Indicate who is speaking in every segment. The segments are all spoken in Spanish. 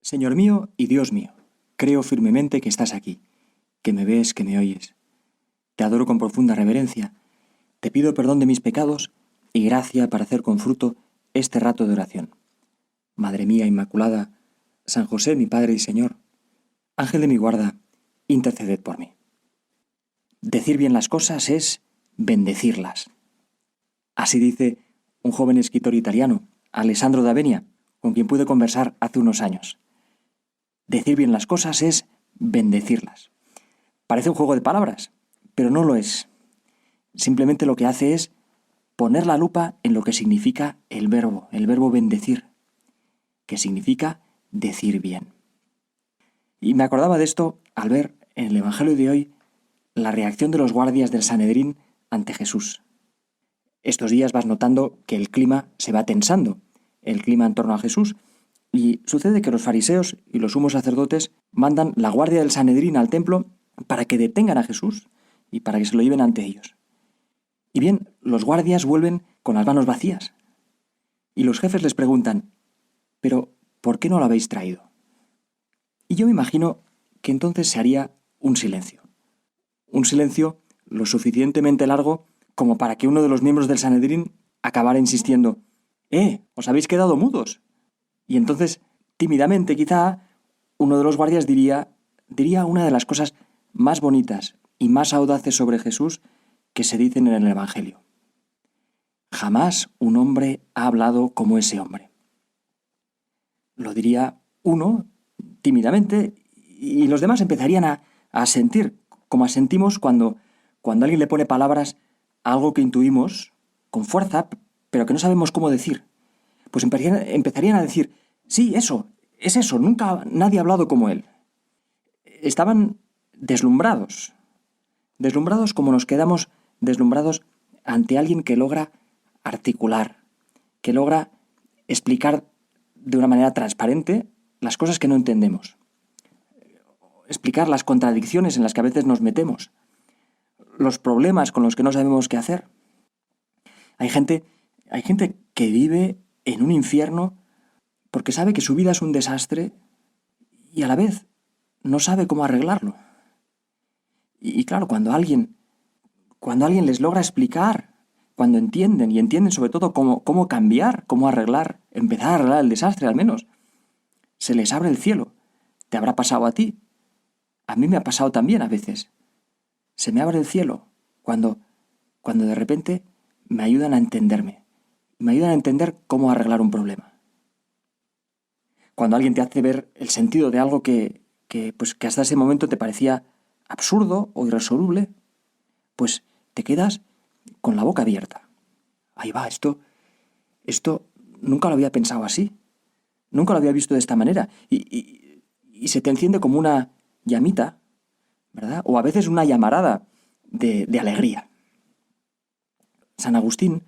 Speaker 1: Señor mío y Dios mío, creo firmemente que estás aquí, que me ves, que me oyes. Te adoro con profunda reverencia, te pido perdón de mis pecados y gracia para hacer con fruto este rato de oración. Madre mía Inmaculada, San José, mi Padre y Señor, Ángel de mi guarda, interceded por mí. Decir bien las cosas es bendecirlas. Así dice un joven escritor italiano, Alessandro d'Avenia, con quien pude conversar hace unos años. Decir bien las cosas es bendecirlas. Parece un juego de palabras, pero no lo es. Simplemente lo que hace es poner la lupa en lo que significa el verbo bendecir, que significa decir bien. Y me acordaba de esto al ver en el Evangelio de hoy la reacción de los guardias del Sanedrín ante Jesús. Estos días vas notando que el clima se va tensando, el clima en torno a Jesús, y sucede que los fariseos y los sumos sacerdotes mandan la guardia del Sanedrín al templo para que detengan a Jesús y para que se lo lleven ante ellos. Y bien, los guardias vuelven con las manos vacías. Y los jefes les preguntan, ¿pero por qué no lo habéis traído? Y yo me imagino que entonces se haría un silencio. Un silencio lo suficientemente largo como para que uno de los miembros del Sanedrín acabara insistiendo, ¿os habéis quedado mudos? Y entonces, tímidamente quizá, uno de los guardias diría una de las cosas más bonitas y más audaces sobre Jesús que se dicen en el Evangelio. Jamás un hombre ha hablado como ese hombre. Lo diría uno, tímidamente, y los demás empezarían a sentir, como asentimos cuando alguien le pone palabras a algo que intuimos con fuerza, pero que no sabemos cómo decir. Pues empezarían a decir, sí, eso, es eso, nunca nadie ha hablado como él. Estaban deslumbrados como nos quedamos deslumbrados ante alguien que logra articular, que logra explicar de una manera transparente las cosas que no entendemos, explicar las contradicciones en las que a veces nos metemos, los problemas con los que no sabemos qué hacer. Hay gente que vive en un infierno porque sabe que su vida es un desastre y a la vez no sabe cómo arreglarlo. Y claro, cuando alguien les logra explicar, cuando entienden sobre todo cómo cambiar, cómo arreglar, empezar a arreglar el desastre al menos, se les abre el cielo. ¿Te habrá pasado a ti? A mí me ha pasado también a veces. Se me abre el cielo cuando de repente me ayudan a entenderme, me ayudan a entender cómo arreglar un problema. Cuando alguien te hace ver el sentido de algo que hasta ese momento te parecía absurdo o irresoluble, pues te quedas con la boca abierta. Ahí va, esto nunca lo había pensado así, nunca lo había visto de esta manera. Y se te enciende como una llamita, ¿verdad? O a veces una llamarada de alegría. San Agustín,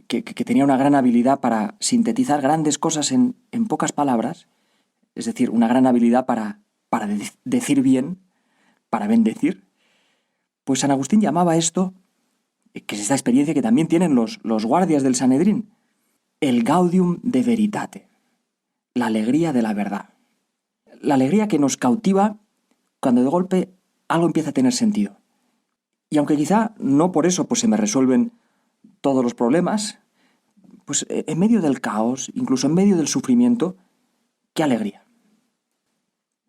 Speaker 1: que tenía una gran habilidad para sintetizar grandes cosas en pocas palabras, es decir, una gran habilidad para decir bien, para bendecir, pues San Agustín llamaba esto, que es esta experiencia que también tienen los guardias del Sanedrín, el gaudium de veritate, la alegría de la verdad. La alegría que nos cautiva cuando de golpe algo empieza a tener sentido. Y aunque quizá no por eso pues se me resuelven todos los problemas, pues en medio del caos, incluso en medio del sufrimiento, ¡qué alegría!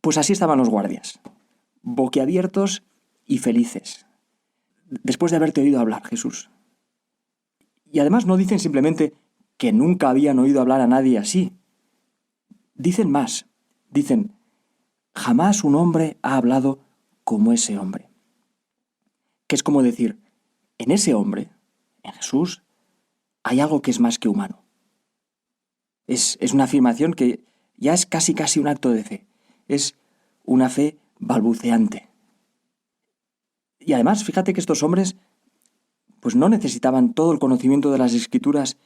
Speaker 1: Pues así estaban los guardias, boquiabiertos y felices, después de haberte oído hablar, Jesús. Y además no dicen simplemente que nunca habían oído hablar a nadie así. Dicen más, dicen, jamás un hombre ha hablado como ese hombre. Que es como decir, en ese hombre, en Jesús, hay algo que es más que humano. Es una afirmación que ya es casi un acto de fe. Es una fe balbuceante. Y además, fíjate que estos hombres pues no necesitaban todo el conocimiento de las Escrituras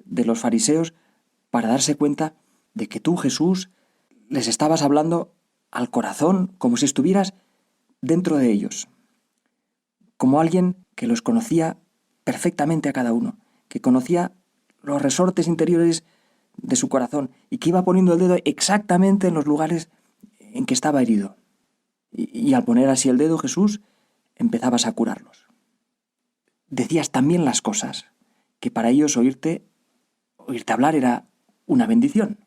Speaker 1: de los fariseos para darse cuenta de que tú, Jesús, les estabas hablando al corazón como si estuvieras dentro de ellos, como alguien que los conocía perfectamente a cada uno, que conocía los resortes interiores de su corazón y que iba poniendo el dedo exactamente en los lugares en que estaba herido. Y al poner así el dedo, Jesús, empezabas a curarlos. Decías también las cosas, que para ellos oírte hablar era una bendición.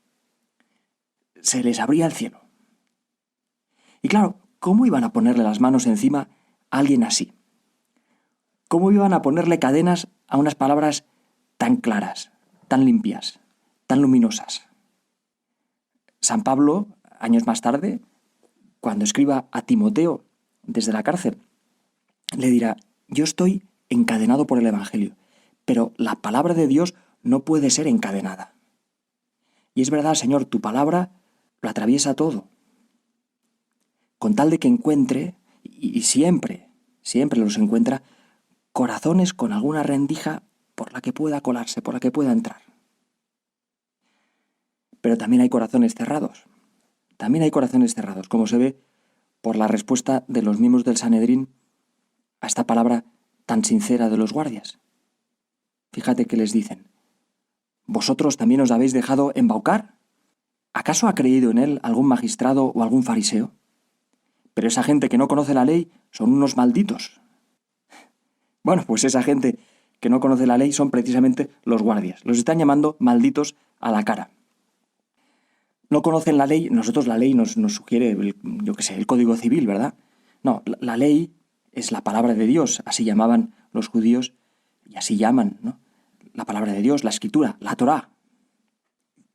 Speaker 1: Se les abría el cielo. Y claro, ¿cómo iban a ponerle las manos encima a alguien así? ¿Cómo iban a ponerle cadenas a unas palabras tan claras, tan limpias, tan luminosas? San Pablo, años más tarde, cuando escriba a Timoteo desde la cárcel, le dirá: yo estoy encadenado por el Evangelio, pero la palabra de Dios no puede ser encadenada. Y es verdad, Señor, tu palabra lo atraviesa todo, con tal de que encuentre, y siempre los encuentra, corazones con alguna rendija por la que pueda colarse, por la que pueda entrar. Pero también hay corazones cerrados. También hay corazones cerrados, como se ve por la respuesta de los miembros del Sanedrín a esta palabra tan sincera de los guardias. Fíjate que les dicen: ¿vosotros también os habéis dejado embaucar? ¿Acaso ha creído en él algún magistrado o algún fariseo? Pero esa gente que no conoce la ley son unos malditos. Bueno, pues esa gente que no conoce la ley son precisamente los guardias. Los están llamando malditos a la cara. No conocen la ley. Nosotros la ley nos sugiere, el Código Civil, ¿verdad? No, la ley es la palabra de Dios. Así llamaban los judíos y así llaman, ¿no? La palabra de Dios, la Escritura, la Torá.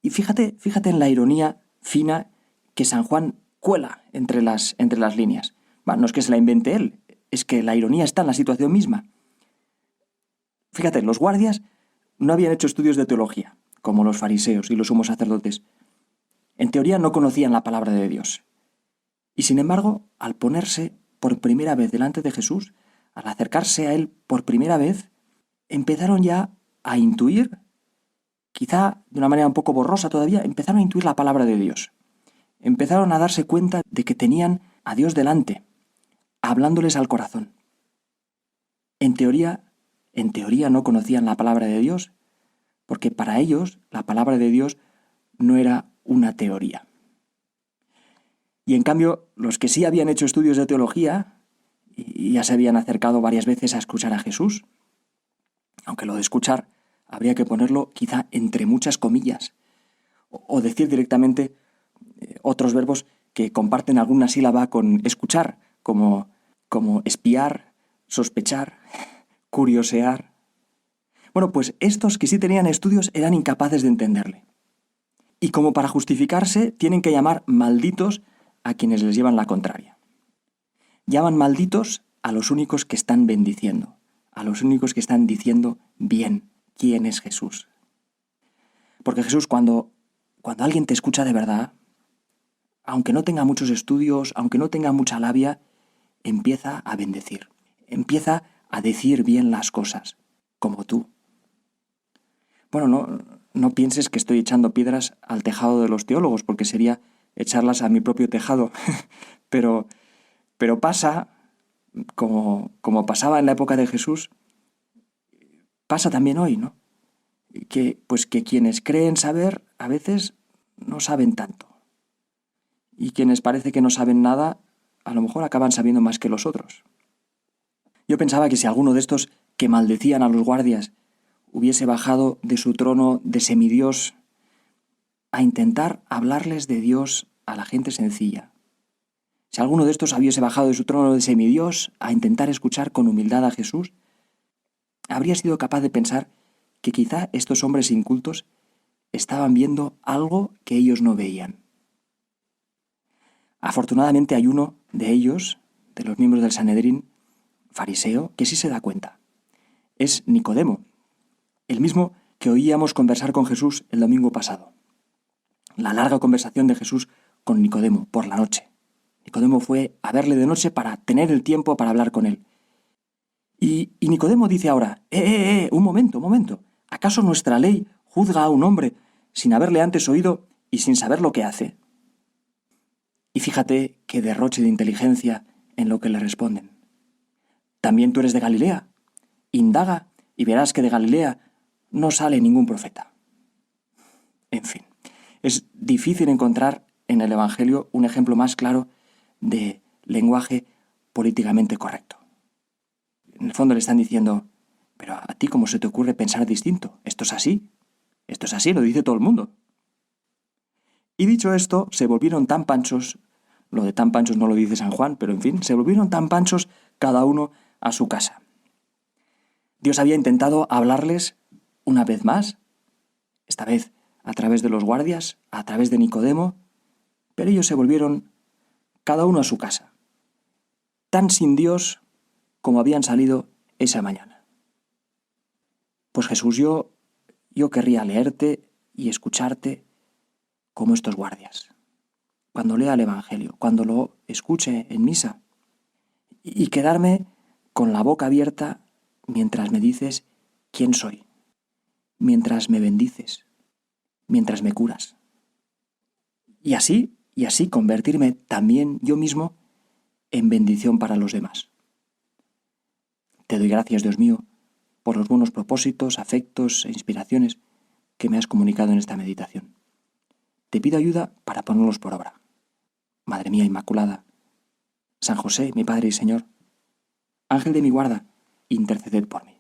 Speaker 1: Y fíjate en la ironía fina que San Juan cuela entre las líneas. No es que se la invente él, es que la ironía está en la situación misma. Fíjate, los guardias no habían hecho estudios de teología, como los fariseos y los sumos sacerdotes. En teoría no conocían la palabra de Dios. Y sin embargo, al ponerse por primera vez delante de Jesús, al acercarse a él por primera vez, empezaron ya a intuir, quizá de una manera un poco borrosa todavía, empezaron a intuir la palabra de Dios. Empezaron a darse cuenta de que tenían a Dios delante, hablándoles al corazón. En teoría no conocían la palabra de Dios, porque para ellos la palabra de Dios no era una teoría. Y en cambio, los que sí habían hecho estudios de teología y ya se habían acercado varias veces a escuchar a Jesús, aunque lo de escuchar habría que ponerlo quizá entre muchas comillas, o decir directamente otros verbos que comparten alguna sílaba con escuchar, como espiar, sospechar, curiosear. Bueno, pues estos que sí tenían estudios eran incapaces de entenderle. Y como para justificarse, tienen que llamar malditos a quienes les llevan la contraria. Llaman malditos a los únicos que están bendiciendo, a los únicos que están diciendo bien quién es Jesús. Porque Jesús, cuando alguien te escucha de verdad, aunque no tenga muchos estudios, aunque no tenga mucha labia, empieza a bendecir, empieza a decir bien las cosas, como tú. Bueno, no pienses que estoy echando piedras al tejado de los teólogos, porque sería echarlas a mi propio tejado, pero pasa, como pasaba en la época de Jesús, pasa también hoy, ¿no? Que quienes creen saber a veces no saben tanto. Y quienes parece que no saben nada, a lo mejor acaban sabiendo más que los otros. Yo pensaba que si alguno de estos que maldecían a los guardias hubiese bajado de su trono de semidios a intentar hablarles de Dios a la gente sencilla, si alguno de estos hubiese bajado de su trono de semidios a intentar escuchar con humildad a Jesús, habría sido capaz de pensar que quizá estos hombres incultos estaban viendo algo que ellos no veían. Afortunadamente hay uno de ellos, de los miembros del Sanedrín, fariseo, que sí se da cuenta. Es Nicodemo, el mismo que oíamos conversar con Jesús el domingo pasado. La larga conversación de Jesús con Nicodemo por la noche. Nicodemo fue a verle de noche para tener el tiempo para hablar con él. Y Nicodemo dice ahora: un momento. ¿Acaso nuestra ley juzga a un hombre sin haberle antes oído y sin saber lo que hace? Y fíjate qué derroche de inteligencia en lo que le responden. ¿También tú eres de Galilea? Indaga y verás que de Galilea no sale ningún profeta. En fin, es difícil encontrar en el Evangelio un ejemplo más claro de lenguaje políticamente correcto. En el fondo le están diciendo, pero ¿a ti cómo se te ocurre pensar distinto? Esto es así, lo dice todo el mundo. Y dicho esto, se volvieron tan panchos, lo de tan panchos no lo dice San Juan, pero en fin, se volvieron tan panchos cada uno a su casa. Dios había intentado hablarles una vez más, esta vez a través de los guardias, a través de Nicodemo, pero ellos se volvieron cada uno a su casa, tan sin Dios como habían salido esa mañana. Pues Jesús, yo querría leerte y escucharte como estos guardias, cuando lea el Evangelio, cuando lo escuche en misa, y quedarme con la boca abierta mientras me dices quién soy, mientras me bendices, mientras me curas. Y así convertirme también yo mismo en bendición para los demás. Te doy gracias, Dios mío, por los buenos propósitos, afectos e inspiraciones que me has comunicado en esta meditación. Te pido ayuda para ponerlos por obra. Madre mía Inmaculada, San José, mi Padre y Señor, Ángel de mi guarda, interceded por mí.